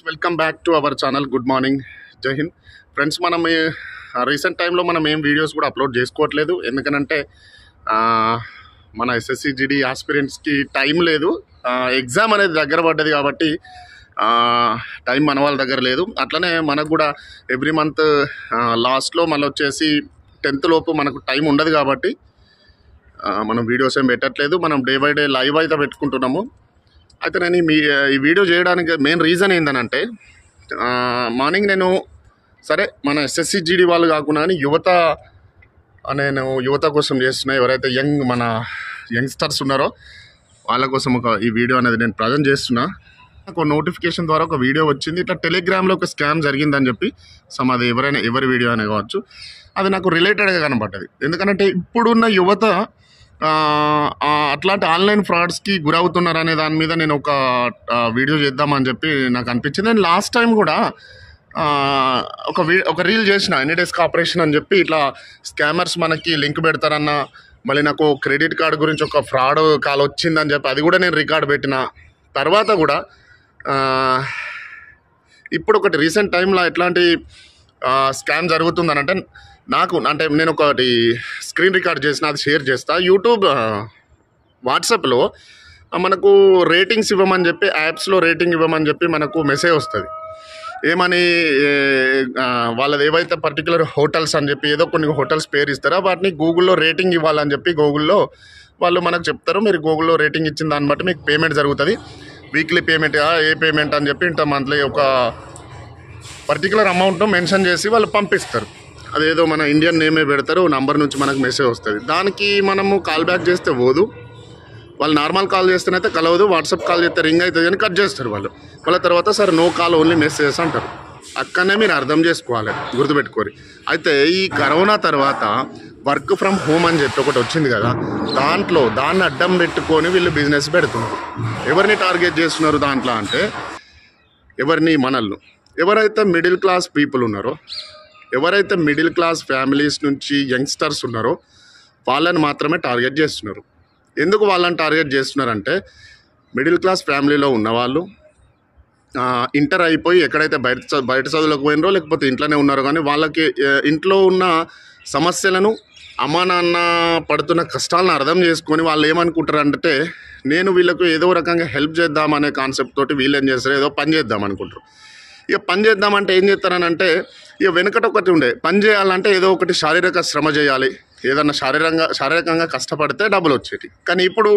Welcome back to our channel. Good morning, జై Hind friends. మనం recent టైంలో మనం ఏం వీడియోస్ కూడా అప్లోడ్ చేసుకోవట్లేదు. ఎందుకనంటే మన ఎస్ఎస్సి జీడీ ఆస్పిరెంట్స్కి టైం లేదు. ఎగ్జామ్ అనేది దగ్గర పడ్డది కాబట్టి టైం మన వాళ్ళ దగ్గర లేదు. అట్లనే మనకు కూడా ఎవ్రీ మంత్ లాస్ట్లో మళ్ళీ వచ్చేసి 10th లోపు మనకు టైం ఉండదు కాబట్టి మనం వీడియోస్ ఏం పెట్టట్లేదు. మనం డే బై డే లైవ్ అయితే పెట్టుకుంటున్నాము. అయితే నేను ఈ వీడియో చేయడానికి మెయిన్ రీజన్ ఏంటనంటే మార్నింగ్ నేను సరే మన ఎస్ఎస్సి జీడీ వాళ్ళు కాకుండా కానీ నేను యువత కోసం చేస్తున్నా. ఎవరైతే మన యంగ్స్టర్స్ ఉన్నారో వాళ్ళ కోసం ఈ వీడియో అనేది నేను ప్రజెంట్ చేస్తున్నా. నాకు నోటిఫికేషన్ ద్వారా ఒక వీడియో వచ్చింది. ఇట్లా టెలిగ్రామ్లో ఒక స్కామ్ జరిగిందని చెప్పి అది ఎవరి వీడియో అనే కావచ్చు, అది నాకు రిలేటెడ్గా కనబడ్డది. ఎందుకంటే ఇప్పుడున్న యువత అట్లాంటి ఆన్లైన్ ఫ్రాడ్స్కి గురవుతున్నారు అనే దాని మీద నేను ఒక వీడియో చేద్దామని చెప్పి నాకు అనిపించింది. నేను లాస్ట్ టైం కూడా ఒక రీల్ చేసిన ఎనీడెస్క్ ఆపరేషన్ అని చెప్పి, ఇట్లా స్కామర్స్ మనకి లింక్ పెడతారన్న, మళ్ళీ నాకు క్రెడిట్ కార్డు గురించి ఒక ఫ్రాడ్ కాల్ వచ్చిందని చెప్పి అది కూడా నేను రికార్డ్ పెట్టిన. తర్వాత కూడా ఇప్పుడు ఒకటి రీసెంట్ టైంలో ఎట్లాంటి స్కామ్ జరుగుతుందనంటే నేను ఒకటి స్క్రీన్ రికార్డ్ చేసిన, అది షేర్ చేస్తా. యూట్యూబ్ వాట్సాప్లో మనకు రేటింగ్స్ ఇవ్వమని చెప్పి, యాప్స్లో రేటింగ్ ఇవ్వమని చెప్పి మనకు మెసేజ్ వస్తుంది. ఏమని వాళ్ళది ఏవైతే పర్టికులర్ హోటల్స్ అని చెప్పి ఏదో కొన్ని హోటల్స్ పేరు ఇస్తారో వాటిని గూగుల్లో రేటింగ్ ఇవ్వాలని చెప్పి గూగుల్లో వాళ్ళు మనకు చెప్తారు. మీరు గూగుల్లో రేటింగ్ ఇచ్చిన దాన్ని బట్టి మీకు పేమెంట్ జరుగుతుంది. వీక్లీ పేమెంట్ ఏ పేమెంట్ అని చెప్పి ఇంత మంత్లీ ఒక పర్టికులర్ అమౌంట్ను మెన్షన్ చేసి వాళ్ళు పంపిస్తారు. అదేదో మన ఇండియన్ నేమే పెడతారు, నంబర్ నుంచి మనకు మెసేజ్ వస్తుంది. దానికి మనము కాల్ బ్యాక్ చేస్తే పోదు, వాళ్ళు నార్మల్ కాల్ చేస్తేనైతే కలవదు. వాట్సాప్ కాల్ చేస్తే రింగ్ అవుతుంది అని కట్ చేస్తారు వాళ్ళు. మళ్ళీ తర్వాత sir no call only messages అంటారు. అక్కడనే మీరు అర్థం చేసుకోవాలి, గుర్తుపెట్టుకోరు. అయితే ఈ కరోనా తర్వాత వర్క్ ఫ్రమ్ హోమ్ అని చెప్పి ఒకటి వచ్చింది కదా, దాన్ని అడ్డం పెట్టుకొని వీళ్ళు బిజినెస్ పెడుతున్నారు. ఎవరిని టార్గెట్ చేస్తున్నారు దాంట్లో అంటే ఎవరైతే మిడిల్ క్లాస్ పీపుల్ ఉన్నారో, ఎవరైతే మిడిల్ క్లాస్ ఫ్యామిలీస్ నుంచి యంగ్స్టర్స్ ఉన్నారో వాళ్ళని మాత్రమే టార్గెట్ చేస్తున్నారు. ఎందుకు వాళ్ళని టార్గెట్ చేస్తున్నారంటే, మిడిల్ క్లాస్ ఫ్యామిలీలో ఉన్నవాళ్ళు ఇంటర్ అయిపోయి ఎక్కడైతే బయట చదువులకు పోయినరో లేకపోతే ఇంట్లోనే ఉన్నారో, కానీ వాళ్ళకి ఇంట్లో ఉన్న సమస్యలను, అమ్మా నాన్న పడుతున్న కష్టాలను అర్థం చేసుకొని వాళ్ళు ఏమనుకుంటారంటే, నేను వీళ్ళకు ఏదో రకంగా హెల్ప్ చేద్దామనే కాన్సెప్ట్ తోటి వీళ్ళు ఏం చేస్తారు, ఏదో పని చేద్దాం అనుకుంటారు. ఇక పని చేద్దామంటే ఏం చేస్తారనంటే, ఇక వెనకట ఒకటి ఉండే, పని చేయాలంటే ఏదో ఒకటి శారీరక శ్రమ చేయాలి, ఏదన్నా శారీరకంగా కష్టపడితే డబ్బులు వచ్చేటి. కానీ ఇప్పుడు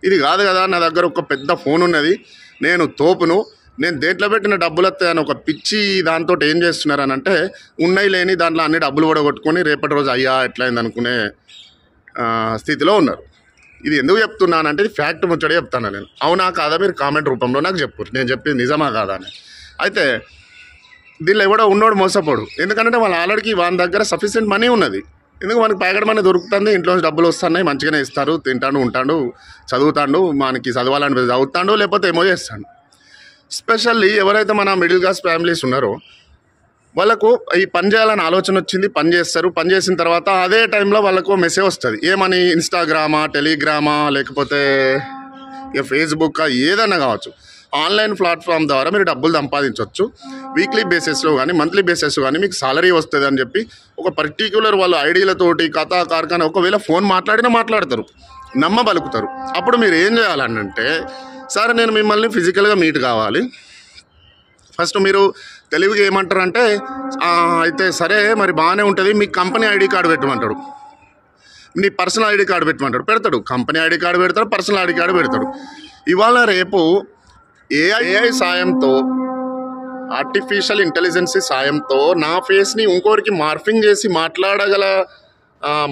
ఇది కాదు కదా, నా దగ్గర ఒక పెద్ద ఫోన్ ఉన్నది, నేను దేంట్లో పెట్టిన డబ్బులు వస్తాయని ఒక పిచ్చి దాంతో ఏం చేస్తున్నారనంటే, ఉన్నాయి లేని దాంట్లో అన్ని డబ్బులు కూడా కొట్టుకొని రేపటి రోజు అయ్యా ఎట్లయింది అనుకునే స్థితిలో ఉన్నారు. ఇది ఎందుకు చెప్తున్నానంటే, ఇది ఫ్యాక్ట్ ముచ్చడే చెప్తాను నేను. అవునా కాదా మీరు కామెంట్ రూపంలో నాకు చెప్పు, నేను చెప్పింది నిజమా కాదా అని. అయితే దీనిలో ఎవడో ఉన్నోడు మోసపోడు. ఎందుకంటే వాళ్ళ ఆల్రెడీ వాళ్ళ దగ్గర సఫిషియెంట్ మనీ ఉన్నది. ఎందుకు మనకి ప్యాకెట్ మనీ దొరుకుతుంది, ఇంట్లో డబ్బులు వస్తున్నాయి, మంచిగానే ఇస్తారు, తింటాడు, ఉంటాడు, చదువుతాడు, మనకి చదవాలని చదువుతాడు, లేకపోతే ఏమో చేస్తాడు. స్పెషల్లీ ఎవరైతే మన మిడిల్ క్లాస్ ఫ్యామిలీస్ ఉన్నారో వాళ్ళకు ఈ పని చేయాలని ఆలోచన వచ్చింది, పని చేస్తారు. పని చేసిన తర్వాత అదే టైంలో వాళ్ళకు మెసేజ్ వస్తుంది. ఏమని, ఇన్స్టాగ్రామా, టెలిగ్రామా, లేకపోతే ఇక ఫేస్బుక్, ఏదైనా కావచ్చు, ఆన్లైన్ ప్లాట్ఫామ్ ద్వారా మీరు డబ్బులు సంపాదించవచ్చు. వీక్లీ బేసిస్లో కానీ మంత్లీ బేసిస్ కానీ మీకు సాలరీ వస్తుంది అని చెప్పి ఒక పర్టిక్యులర్ వాళ్ళ ఐడియాలతోటి కథా కార్ఖానా ఒకవేళ ఫోన్ మాట్లాడతారు, నమ్మబలుకుతారు. అప్పుడు మీరు ఏం చేయాలంటే, సరే నేను మిమ్మల్ని ఫిజికల్గా మీట్ కావాలి. ఫస్ట్ మీరు తెలివిగా ఏమంటారంటే, అయితే సరే మరి బాగానే ఉంటుంది, మీ కంపెనీ ఐడి కార్డు పెట్టమంటాడు, నీ పర్సనల్ ఐడి కార్డు పెడతాడు. కంపెనీ ఐడి కార్డు పెడతాడు, పర్సనల్ ఐడి కార్డు పెడతాడు. ఇవాళ రేపు ఏఐ సాయంతో, ఆర్టిఫిషియల్ ఇంటెలిజెన్స్ సాయంతో నా ఫేస్ని ఇంకోరికి మార్ఫింగ్ చేసి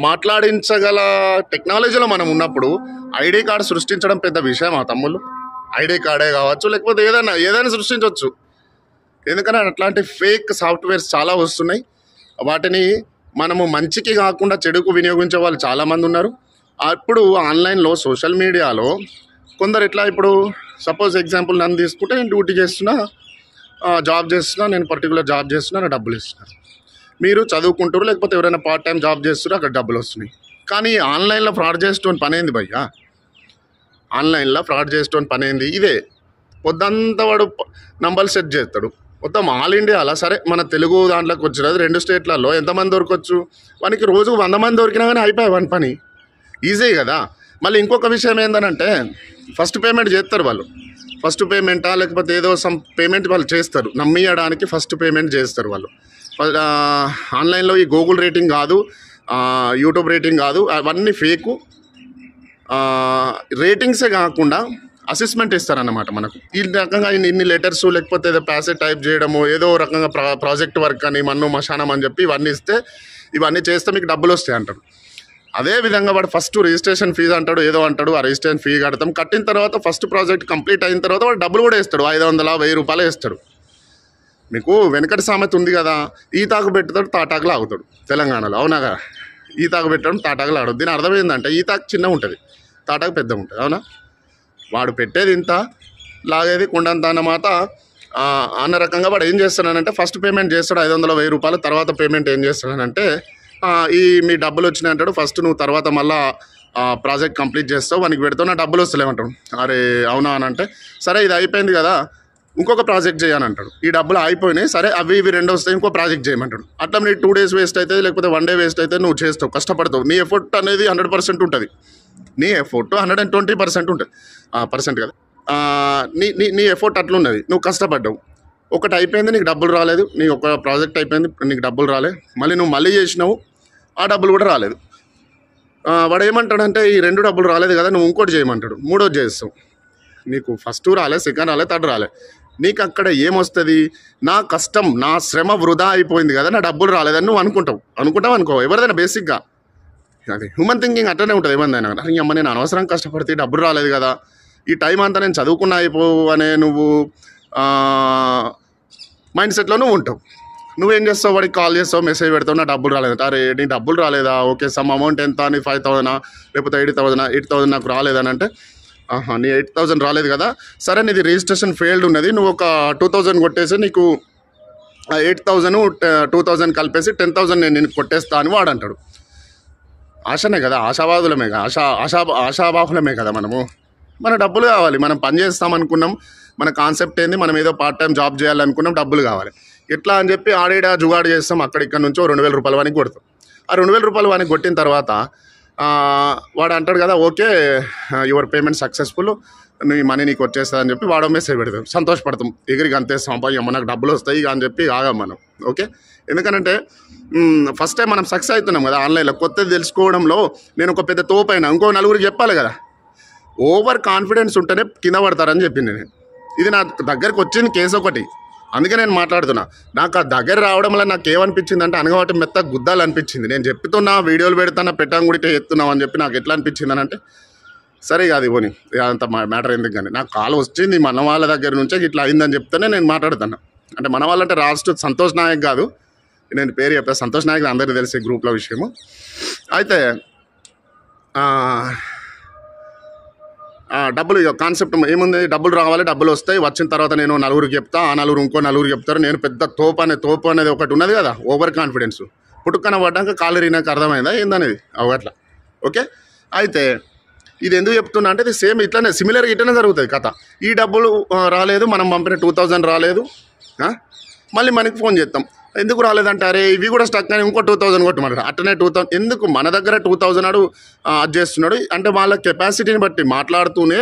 మాట్లాడించగల టెక్నాలజీలో మనం ఉన్నప్పుడు ఐడి కార్డు సృష్టించడం పెద్ద విషయం. ఆ తమ్ముళ్ళు ఐడి కార్డే కావచ్చు, లేకపోతే ఏదైనా సృష్టించవచ్చు. ఎందుకంటే అట్లాంటి ఫేక్ సాఫ్ట్వేర్స్ చాలా వస్తున్నాయి. వాటిని మనము మంచికి కాకుండా చెడుకు వినియోగించే వాళ్ళు చాలామంది ఉన్నారు. అప్పుడు ఆన్లైన్లో, సోషల్ మీడియాలో కొందరు ఇట్లా, ఇప్పుడు సపోజ్ ఎగ్జాంపుల్ నన్ను తీసుకుంటే, నేను డ్యూటీ చేస్తున్నా, జాబ్ చేస్తున్నా, నేను పర్టికులర్ జాబ్ చేస్తున్నా, నాకు డబ్బులు ఇస్తున్నారు. మీరు చదువుకుంటారు, లేకపోతే ఎవరైనా పార్ట్ టైం జాబ్ చేస్తున్నారు, అక్కడ డబ్బులు వస్తున్నాయి. కానీ ఆన్లైన్లో ఫ్రాడ్ చేసేటోని పని ఏంది భయ్యా? ఆన్లైన్లో ఫ్రాడ్ చేసేటోని పని ఏంది? ఇదే పొద్దంతా వాడు నంబర్లు సెట్ చేస్తాడు. మొత్తం ఆల్ ఇండియాలో సరే మన తెలుగు దాంట్లోకి వచ్చినది 2 స్టేట్లలో ఎంతమంది దొరకవచ్చు? వానికి రోజుకు 100 మంది దొరికినా కానీ అయిపోయాయి వాని పని, ఈజీ కదా. మళ్ళీ ఇంకొక విషయం ఏంటంటే ఫస్ట్ పేమెంట్ చేస్తారు వాళ్ళు. ఫస్ట్ పేమెంటా లేకపోతే ఏదో సమ్ పేమెంట్ వాళ్ళు చేస్తారు, నమ్మియడానికి ఫస్ట్ పేమెంట్ చేస్తారు వాళ్ళు. ఆన్లైన్లో ఈ గూగుల్ రేటింగ్ కాదు, యూట్యూబ్ రేటింగ్ కాదు, అవన్నీ ఫేకు. రేటింగ్సే కాకుండా అసెస్మెంట్ ఇస్తారన్నమాట మనకు. ఈ రకంగా ఇన్ని లెటర్స్ లేకపోతే ఏదో ప్యాసేజ్ టైప్ చేయడము, ఏదో రకంగా ప్రాజెక్ట్ వర్క్ అని మన్ను మశానం అని చెప్పి ఇవన్నీ ఇస్తే, ఇవన్నీ చేస్తే మీకు డబ్బులు వస్తాయి అంటాడు. అదే విధంగా వాడు ఫస్ట్ రిజిస్ట్రేషన్ ఫీజు అంటాడు, ఏదో అంటాడు. ఆ రిజిస్ట్రేషన్ ఫీ కడతాం, కట్టిన తర్వాత ఫస్ట్ ప్రాజెక్ట్ కంప్లీట్ అయిన తర్వాత వాడు డబ్బులు కూడా వేస్తాడు, 500 1000 రూపాయలు వేస్తాడు. మీకు వెనకటి సామెత ఉంది కదా, ఈ తాకు పెట్టుతాడు తాటాకులు ఆగుతాడు తెలంగాణలో, అవునాగా. ఈ తాకు పెట్టడం తాటాకులు ఆడదు. దీని అర్థం ఏంటంటే ఈ తాకు చిన్నగా ఉంటుంది, తాటాకు పెద్దగా ఉంటుంది, అవునా. వాడు పెట్టేది ఇంత, లాగేది కుండంత అన్నమాట. అన్న రకంగా వాడు ఏం చేస్తాడనంటే ఫస్ట్ పేమెంట్ చేస్తాడు 500 1000 రూపాయలు. తర్వాత పేమెంట్ ఏం చేస్తాడనంటే మీ డబ్బులు వచ్చినాయి అంటాడు. ఫస్ట్ నువ్వు తర్వాత మళ్ళీ ప్రాజెక్ట్ కంప్లీట్ చేస్తావు, వానికి పెడతావు, నా డబ్బులు వస్తలేమంటాడు. అరే అవునా అని అంటే, సరే ఇది అయిపోయింది కదా ఇంకొక ప్రాజెక్ట్ చేయని అంటాడు. ఈ డబ్బులు అయిపోయినాయి, సరే అవి ఇవి 2 వస్తాయి, ఇంకో ప్రాజెక్ట్ చేయమంటాడు. అట్లా నీ 2 days వేస్ట్ అవుతుంది, లేకపోతే 1 day వేస్ట్ అయితే నువ్వు చేస్తావు, కష్టపడతావు. నీ ఎఫర్ట్ అనేది 100% ఉంటుంది, నీ ఎఫర్ట్ 120% ఉంటుంది, పర్సెంట్ కదా. నీ ఎఫర్ట్ అట్లున్నది, నువ్వు కష్టపడ్డావు. ఒకటి అయిపోయింది, నీకు డబ్బులు రాలేదు. నీ ఒక ప్రాజెక్ట్ అయిపోయింది, నీకు డబ్బులు రాలేదు. మళ్ళీ నువ్వు మళ్ళీ చేసినావు, ఆ డబ్బులు కూడా రాలేదు. వాడు ఏమంటాడంటే ఈ 2 డబ్బులు రాలేదు కదా, నువ్వు ఇంకోటి చేయమంటాడు, 3వది చేస్తావు. నీకు ఫస్ట్ రాలే, సెకండ్ రాలే, థర్డ్ రాలే. నీకు అక్కడ ఏమొస్తుంది? నా కష్టం, నా శ్రమ వృధా అయిపోయింది కదా, నా డబ్బులు రాలేదని నువ్వు అనుకుంటావు అనుకో. ఎవరిదైనా బేసిక్గా అది హ్యూమన్ థింకింగ్ అట్లనే ఉంటుంది. ఏమందైనా అరే అమ్మ నేను అనవసరం కష్టపడితే డబ్బులు రాలేదు కదా, ఈ టైం అంతా నేను చదువుకున్నా అయిపోవు అనే నువ్వు మైండ్ సెట్లో నువ్వు ఉంటావు. నువ్వేం చేస్తావు? వాడికి కాల్ చేస్తావు, మెసేజ్ పెడతావు, నా డబ్బులు రాలేదు. అరే నీ డబ్బులు రాలేదా? ఓకే, సమ్ అమౌంట్ ఎంత? నీ 5000 లేకపోతే 8000 నాకు రాలేదని అంటే, నీ 8000 రాలేదు కదా, సరే నీది రిజిస్ట్రేషన్ ఫెయిల్డ్ ఉన్నది, నువ్వు ఒక 2000 కొట్టేసి నీకు 8000 2000 కలిపేసి 10000 నేను కొట్టేస్తా అని వాడు అంటాడు. ఆశనే కదా, ఆశావాదులమే కదా, ఆశాబాహులమే కదా మనము. మన డబ్బులు కావాలి, మనం పని చేస్తామనుకున్నాం, మన కాన్సెప్ట్ ఏంది, మనం ఏదో పార్ట్ టైం జాబ్ చేయాలనుకున్నాం, డబ్బులు కావాలి. ఎట్లా అని చెప్పి ఆడేడా జుగాడు చేస్తాం, ఇక్కడ నుంచో 2000 రూపాయలు వానికి కొడతాం. ఆ 2000 రూపాయలు వానికి కొట్టిన తర్వాత వాడు అంటాడు కదా, ఓకే యువర్ పేమెంట్ సక్సెస్ఫుల్, నీ మనీ నీకు వచ్చేస్తుంది అని చెప్పి వాడు మెసేజ్ పెడతాం, సంతోషపడతాం, ఎగిరికి అంతేస్తాం, అబ్బాయి అమ్మ నాకు డబ్బులు వస్తాయి అని చెప్పి ఆగాం మనం. ఓకే, ఎందుకంటే ఫస్ట్ టైం మనం సక్సెస్ అవుతున్నాం కదా ఆన్లైన్లో. కొత్తది తెలుసుకోవడంలో నేను ఒక పెద్ద తోపైనా ఇంకో నలుగురికి చెప్పాలి కదా. ఓవర్ కాన్ఫిడెన్స్ ఉంటేనే కింద పడతారని చెప్పింది నేను. ఇది నా దగ్గరకు వచ్చింది కేసు ఒకటి, అందుకే నేను మాట్లాడుతున్నా. నాకు ఆ దగ్గర రావడం వల్ల నాకు ఏమనిపించింది అంటే అనగవాటి మెత్త గుద్దాలు అనిపించింది. నేను చెప్తున్నా, వీడియోలు పెడుతున్నా, పెట్టాం కూడా ఎత్తున్నావు అని చెప్పి నాకు ఎట్లా అనిపించింది అని అంటే, సరే అది పోనీ అంత మ్యాటర్ ఎందుకు కానీ నాకు కాల్ వచ్చింది మన వాళ్ళ దగ్గర నుంచే ఇట్లా అయిందని చెప్తేనే నేను మాట్లాడుతున్నా. అంటే మన వాళ్ళంటే రాష్ట్ర సంతోష్ నాయక్ కాదు, నేను పేరు చెప్పాను, సంతోష్ నాయక్ అందరికీ తెలిసే గ్రూప్లో విషయము. అయితే డబ్బులు కాన్సెప్ట్ ఏముంది, డబ్బులు రావాలి, డబ్బులు వస్తాయి, వచ్చిన తర్వాత నేను నలుగురికి చెప్తా, ఆ నలుగురు ఇంకో నలుగురు చెప్తారు, నేను పెద్ద తోపు అనేది ఒకటి ఉన్నది కదా, ఓవర్ కాన్ఫిడెన్స్. పుట్టుకన పడ్డాక కాలు నాకు అర్థమైందా ఏందనేది అట్లా. ఓకే, అయితే ఇది ఎందుకు చెప్తున్నా అంటే ఇది సేమ్ ఇట్లనే సిమిలర్గా ఇట్లనే జరుగుతుంది కథ. ఈ డబ్బులు రాలేదు, మనం పంపిన 2000 రాలేదు, మళ్ళీ మనకి ఫోన్ చేస్తాం, ఎందుకు రాలేదంటే అరే ఇవి కూడా స్టక్ అని ఇంకో 2000 కొట్టమంటారు. అట్టనే 2000 ఎందుకు మన దగ్గర 2000 అది చేస్తున్నాడు అంటే వాళ్ళ కెపాసిటీని బట్టి మాట్లాడుతూనే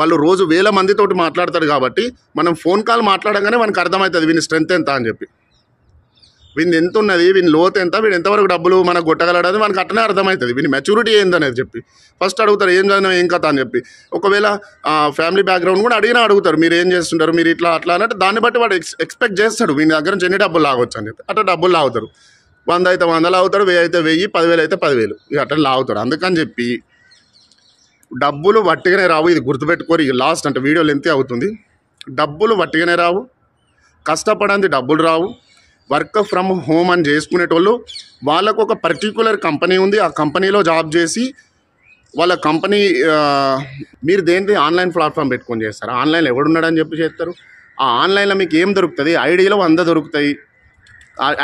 వాళ్ళు రోజు 1000 మందితోటి మాట్లాడతారు కాబట్టి మనం ఫోన్ కాల్ మాట్లాడగానే మనకు అర్థమవుతుంది వీని స్ట్రెంత్ ఎంత అని చెప్పి, వీని ఎంత ఉన్నది, వీని లోతు ఎంత, వీడు ఎంతవరకు డబ్బులు మనకు కొట్టగలడని మనకు అట్టనే అర్థమవుతుంది. వీని మెచ్యూరిటీ ఏందనేది చెప్పి ఫస్ట్ అడుగుతారు, ఏం చదివినా ఏం కథ అని చెప్పి. ఒకవేళ ఫ్యామిలీ బ్యాక్గ్రౌండ్ కూడా అడుగుతారు, మీరు ఏం చేస్తుంటారు, మీరు ఇట్లా అట్లా అంటే దాన్ని బట్టి వాడు ఎక్స్పెక్ట్ చేస్తాడు వీని దగ్గర నుంచి ఎన్ని డబ్బులు లాగొచ్చు అని చెప్పి. అట్లా డబ్బులు లాగుతారు, 100 అయితే 100 లాగుతాడు, 1000 అయితే 1000, 10,000 అయితే 10,000, ఇక అట్లా లాగుతాడు. అందుకని చెప్పి డబ్బులు వట్టిగానే రావు, ఇది గుర్తుపెట్టుకోరు. ఇక లాస్ట్ అంటే వీడియో లెంత్ అవుతుంది. డబ్బులు వట్టిగానే రావు, కష్టపడంది డబ్బులు రావు. వర్క్ ఫ్రమ్ హోమ్ అని చేసుకునేటోళ్ళు వాళ్ళకు ఒక పర్టిక్యులర్ కంపెనీ ఉంది, ఆ కంపెనీలో జాబ్ చేసి వాళ్ళ కంపెనీ మీరు దేనిది ఆన్లైన్ ప్లాట్ఫామ్ పెట్టుకొని చేస్తారు. ఆన్లైన్లో ఎవడున్నాడని చెప్పి చేస్తారు. ఆ ఆన్లైన్లో మీకు ఏం దొరుకుతుంది, ఐడీలో 100 దొరుకుతాయి,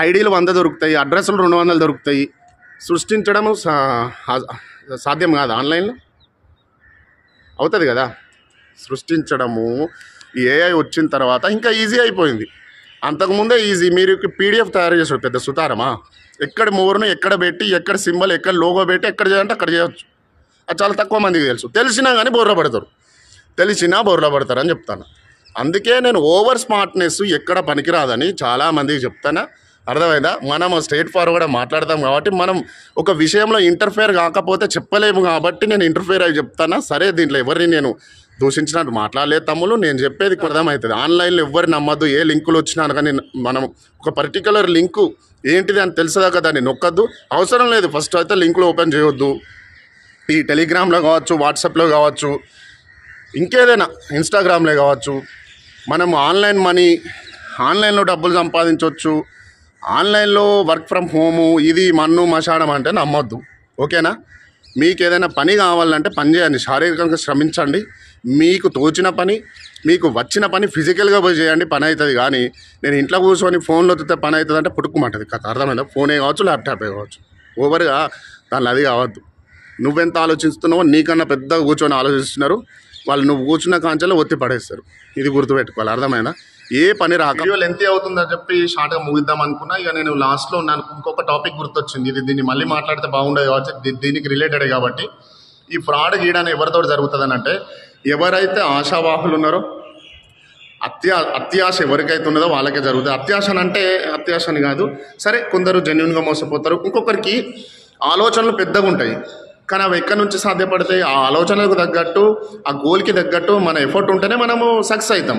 ఐడీలు 100 దొరుకుతాయి, అడ్రస్లు 200 దొరుకుతాయి. సృష్టించడము సాధ్యం కాదు, ఆన్లైన్లో అవుతుంది కదా సృష్టించడము. ఈ ఏఐ వచ్చిన తర్వాత ఇంకా ఈజీ అయిపోయింది. అంతకుముందే ఈజీ. మీరు పీడిఎఫ్ తయారు చేసాడు పెద్ద సుతారమా, ఎక్కడ మూవరును ఎక్కడ పెట్టి ఎక్కడ సింబల్ ఎక్కడ లోగో పెట్టి ఎక్కడ చేయాలంటే అక్కడ చేయొచ్చు. అది చాలా తక్కువ మందికి తెలుసు. తెలిసినా కానీ బోర్ల పడతారు, తెలిసినా బోర్ల పడతారు అని చెప్తాను. అందుకే నేను ఓవర్ స్మార్ట్నెస్ ఎక్కడ పనికిరాదని చాలామందికి చెప్తాను. అర్థమైందా? మనం స్ట్రైట్ ఫార్వర్డ్గా మాట్లాడతాం కాబట్టి మనం ఒక విషయంలో ఇంటర్ఫేర్ కాకపోతే చెప్పలేము కాబట్టి నేను ఇంటర్ఫేర్ అయి చెప్తాను. సరే, దీంట్లో ఎవరిని నేను దూషించినట్టు మాట్లాడలేదు తమ్ముళ్ళు. నేను చెప్పేది అర్థమవుతుంది. ఆన్లైన్లో ఎవరు నమ్మద్దు. ఏ లింకులు వచ్చినా కానీ మనం ఒక పర్టికులర్ లింకు ఏంటిది అని తెలుసదాకా దాన్ని నొక్కద్దు. అవసరం లేదు. ఫస్ట్ అయితే లింకులు ఓపెన్ చేయొద్దు. ఈ టెలిగ్రామ్లో కావచ్చు, వాట్సాప్లో కావచ్చు, ఇంకేదైనా ఇన్స్టాగ్రామ్లో కావచ్చు, మనం ఆన్లైన్ మనీ, ఆన్లైన్లో డబ్బులు సంపాదించవచ్చు, ఆన్లైన్లో వర్క్ ఫ్రమ్ హోము, ఇది మన్ను మశానం అంటే నమ్మొద్దు. ఓకేనా? మీకు ఏదైనా పని కావాలంటే పని చేయండి, శారీరకంగా శ్రమించండి. మీకు తోచిన పని, మీకు వచ్చిన పని ఫిజికల్గా పోయి చేయండి, పని అవుతుంది. కానీ నేను ఇంట్లో కూర్చొని ఫోన్లో వస్తే పని అవుతుంది అంటే పుట్టుకుమంటుంది కథ. అర్థమైందా? ఫోనే కావచ్చు, ల్యాప్టాపే కావచ్చు. ఓవర్గా దానిలో అది కావద్దు. నువ్వెంత ఆలోచిస్తున్నావో నీకన్నా పెద్దగా కూర్చొని ఆలోచిస్తున్నారు వాళ్ళు. నువ్వు కూర్చున్న కాంచెలో ఒత్తి పడేస్తారు. ఇది గుర్తుపెట్టుకోవాలి. అర్థమైనా? ఏ పని రాక వీడియో లెంత్ అవుతుందని చెప్పి షార్ట్గా ముగిద్దాం అనుకున్నా. ఇక నేను లాస్ట్లో నాకు ఇంకొక టాపిక్ గుర్తొచ్చింది. దీన్ని మళ్ళీ మాట్లాడితే బాగుండదు కాబట్టి దీనికి రిలేటెడే కాబట్టి. ఈ ఫ్రాడ్ గీయడానికి ఎవరితో జరుగుతుందని అంటే, ఎవరైతే ఆశావాహులు ఉన్నారో, అత్యాశ ఎవరికైతే ఉన్నదో వాళ్ళకే జరుగుతుంది. అత్యాశని కాదు, సరే కొందరు జెన్యున్గా మోసపోతారు. ఇంకొకరికి ఆలోచనలు పెద్దగా ఉంటాయి, కానీ అవి ఎక్కడి నుంచి సాధ్యపడతాయి? ఆ ఆలోచనలకు తగ్గట్టు, ఆ గోల్కి తగ్గట్టు మన ఎఫర్ట్ ఉంటేనే మనము సక్సెస్ అవుతాం.